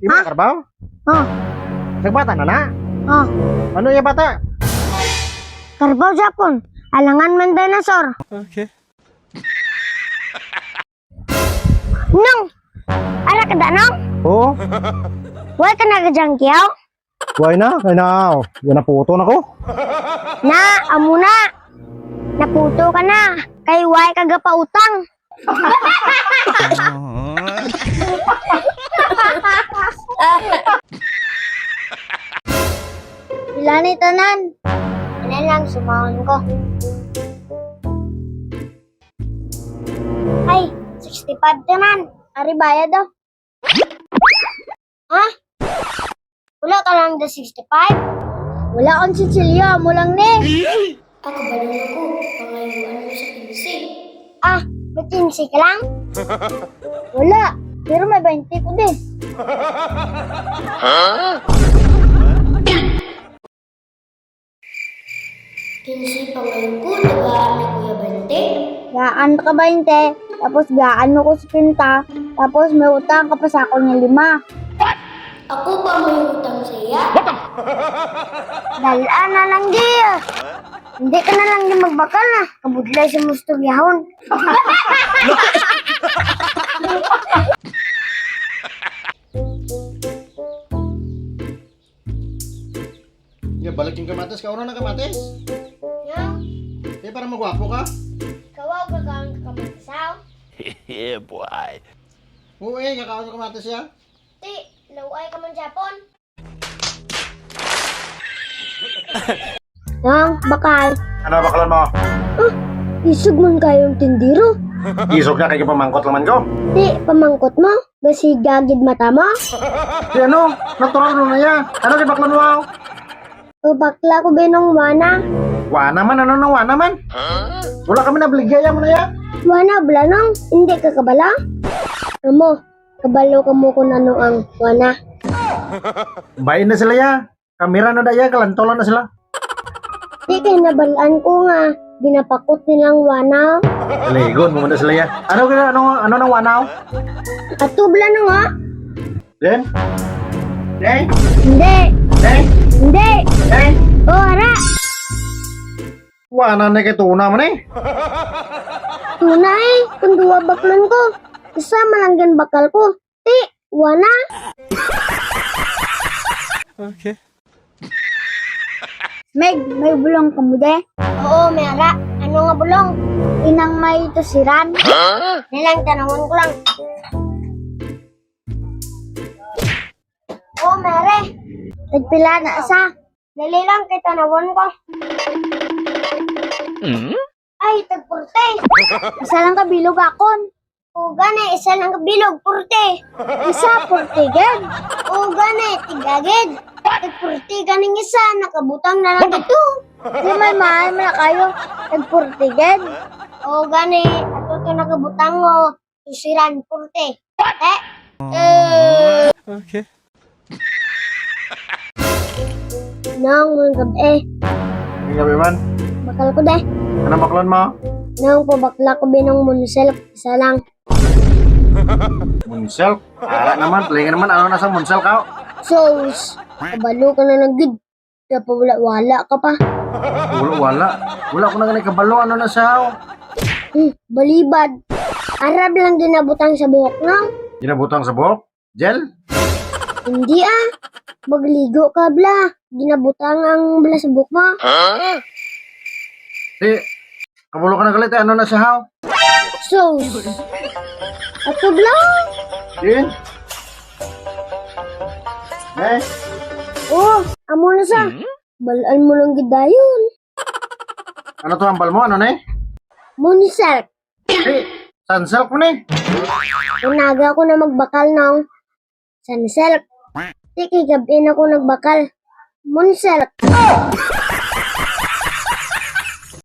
Ima karbaw? Oh, Nagbata na na? oh. Ano yung bata? Karbaw Japon. Alangan man dinosaur. Okay. Nong! Ara ka da, Nong? Oo. Huwag ka nagajangkiyaw? Why na? Kaya na. Yan na puto na ko. Na, amo na. Naputo ka na. Kay huwag ka gapautang. Wala ni tanan. Ano lang, sumahon ko. Ay, 65 tanan. Ari bayad daw. Ha? Wala ka lang da 65? Wala akong Cecilia, mo lang ni. Ako ba lang ako? Pangayuan mo sa 15. Ah, ba't 15 ka lang? Wala, pero may 20 ko din. Kinsi pangayon ko, tagaan na Kuya Bente. Gaan ka 20, tapos gaan mo ko sa pinta, tapos may utang ka pa sa ako ng 5. Ako ba may utang sa iya? Dalaan na lang di. Hindi ka na lang di magbakal na. Kabudlay sa mustugyahon. Ya, balik yung kamatis. Kauna na kamatis. Yang, Eh, para magwapo ka. kawaw ka kang kamagsaw. Yeah, boy. Oo eh, kakaon yung kamatis ya. Ti, laway ka man Japon. Yang, bakal. Ano bakalan mo? Isog man kayong tindiro. Isog na kay pamangkot laman ko. Ti, pamangkot mo. Gasi gagid mata mo. Si ano? Natural mo na ya. Ano kay baklan mo? O bakla ko binong wana. Wana man, ano nang wana man? Wala kami nabligaya mo na ya. Wana, blanong. Hindi ka kabala. Amo, kabalo ka mo kung ano ang wana. Bayin na sila ya. Kamera na daya, kalantolan na sila. Di kay nabalaan ko nga. Ginapakot nilang wana. Ligon mo muna sila ya. Ano nang wanaw? Ato blanong nga. Den? Den? Hindi. Den? Hindi. Den? O, ara. Wana na kay tuna man eh. Tunay. Kung duwa baklan ko. Isa malanggan bakal ko. Ti, wana. Okay. Meg, may bulong ka mo de? Oo, may ara. Ano nga bulong? Inang may tusiran. Nilang tanawon ko lang. Oo, mere. Tagpila na asa. Dali lang kay tanawon ko. Ay, tagpurte. Isa lang kabilog akon. O gani, isa lang kabilog, purte. Isa, purte ged. O gani, tigaged. Tagpurte ganing isa, nakabutang na lang dito. Di may mahal mo na kayo. Tagpurte ged. O gani, ato to nakabutang mo. Tusiran, purte. Okay. Nang mga gabi, Ang gabi man. bakal ko de. Ano baklan mo? Nang pabakla ko binong munsel, isa lang. Munsel? Ara naman, palingan naman. Ano nasa munsel ka? Sos, kabalo ka na lang gid. Kaya wala ka pa. Wala. Wala ko na ganit kabalo. Ano na siya? Balibad. Arab lang ginabutang sa buhok nang. Ginabutang sa buhok? Gel? Hindi ah. Magligo ka bla. Ginabutang ang bla sa buhok mo. Di, kabalo ka na galit. Ano na siya? Sos. Ato bla. Din? Eh? Oh, amo na sa. Balaan mo lang gidayon. Ano to ang bal mo? Ano na eh? Munisel. Di, sunsilk mo na eh. Unaga ko na magbakal ng sunsilk. Tiki gabi na ko nagbakal. Munisel.